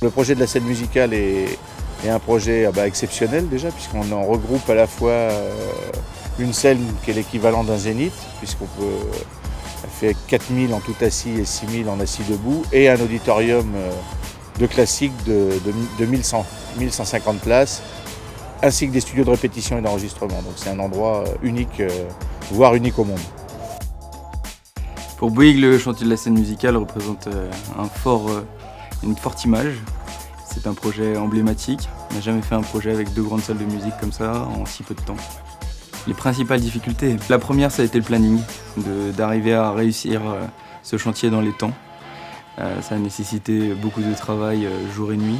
Le projet de la scène musicale est un projet exceptionnel déjà, puisqu'on en regroupe à la fois une scène qui est l'équivalent d'un zénith, elle fait 4000 en tout assis et 6000 en assis debout, et un auditorium de classique de 1150 places, ainsi que des studios de répétition et d'enregistrement. Donc c'est un endroit unique, voire unique au monde. Pour Bouygues, le chantier de la scène musicale représente une forte image. C'est un projet emblématique. On n'a jamais fait un projet avec 2 grandes salles de musique comme ça en si peu de temps. Les principales difficultés, la première, ça a été le planning, d'arriver à réussir ce chantier dans les temps. Ça a nécessité beaucoup de travail jour et nuit.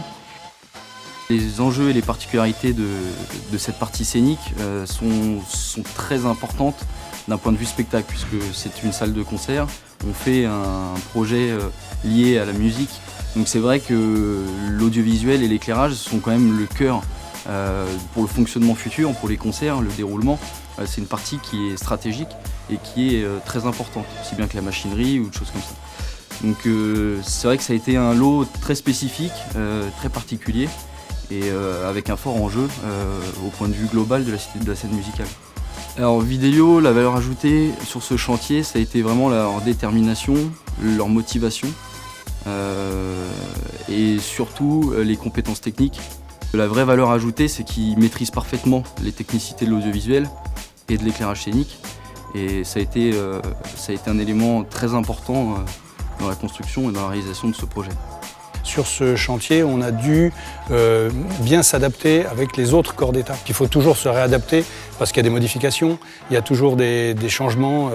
Les enjeux et les particularités de cette partie scénique sont très importantes d'un point de vue spectacle, puisque c'est une salle de concert. On fait un projet lié à la musique. Donc c'est vrai que l'audiovisuel et l'éclairage sont quand même le cœur pour le fonctionnement futur, pour les concerts, le déroulement. C'est une partie qui est stratégique et qui est très importante, aussi bien que la machinerie ou des choses comme ça. Donc c'est vrai que ça a été un lot très spécifique, très particulier et avec un fort enjeu au point de vue global de la scène musicale. Alors Vidélio, la valeur ajoutée sur ce chantier, ça a été vraiment leur détermination, leur motivation et surtout les compétences techniques. La vraie valeur ajoutée, c'est qu'ils maîtrisent parfaitement les technicités de l'audiovisuel et de l'éclairage scénique. Et ça a été un élément très important dans la construction et dans la réalisation de ce projet. Sur ce chantier, on a dû bien s'adapter avec les autres corps d'État. Il faut toujours se réadapter parce qu'il y a des modifications, il y a toujours des changements,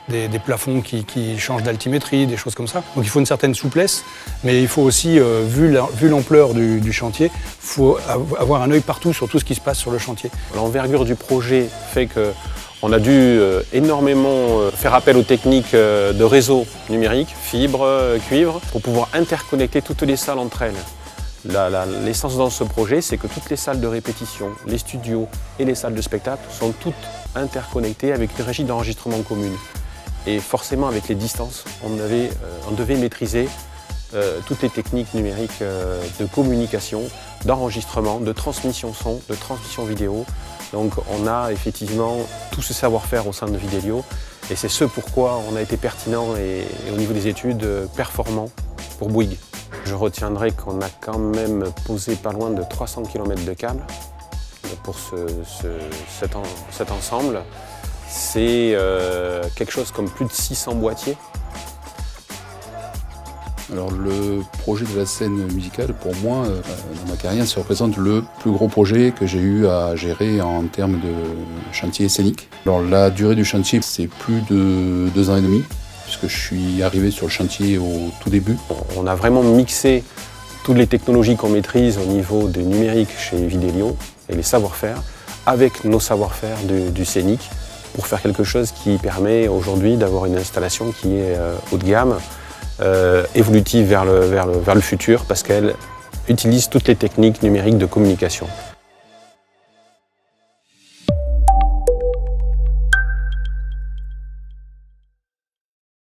des plafonds qui changent d'altimétrie, des choses comme ça. Donc il faut une certaine souplesse, mais il faut aussi, vu l'ampleur du chantier, il faut avoir un œil partout sur tout ce qui se passe sur le chantier. L'envergure du projet fait que on a dû énormément faire appel aux techniques de réseau numérique, fibre, cuivre, pour pouvoir interconnecter toutes les salles entre elles. L'essence dans ce projet, c'est que toutes les salles de répétition, les studios et les salles de spectacle sont toutes interconnectées avec une régie d'enregistrement commune. Et forcément, avec les distances, on devait maîtriser toutes les techniques numériques de communication, d'enregistrement, de transmission son, de transmission vidéo. Donc on a effectivement tout ce savoir-faire au sein de Vidélio et c'est ce pourquoi on a été pertinent et au niveau des études performant pour Bouygues. Je retiendrai qu'on a quand même posé pas loin de 300 km de câbles pour cet ensemble. C'est quelque chose comme plus de 600 boîtiers. Alors le projet de la scène musicale, pour moi, dans ma carrière, ça représente le plus gros projet que j'ai eu à gérer en termes de chantier scénique. Alors la durée du chantier, c'est plus de 2 ans et demi, puisque je suis arrivé sur le chantier au tout début. On a vraiment mixé toutes les technologies qu'on maîtrise au niveau du numérique chez Vidélio et les savoir-faire avec nos savoir-faire du scénique pour faire quelque chose qui permet aujourd'hui d'avoir une installation qui est haut de gamme, évolutive vers le futur parce qu'elle utilise toutes les techniques numériques de communication.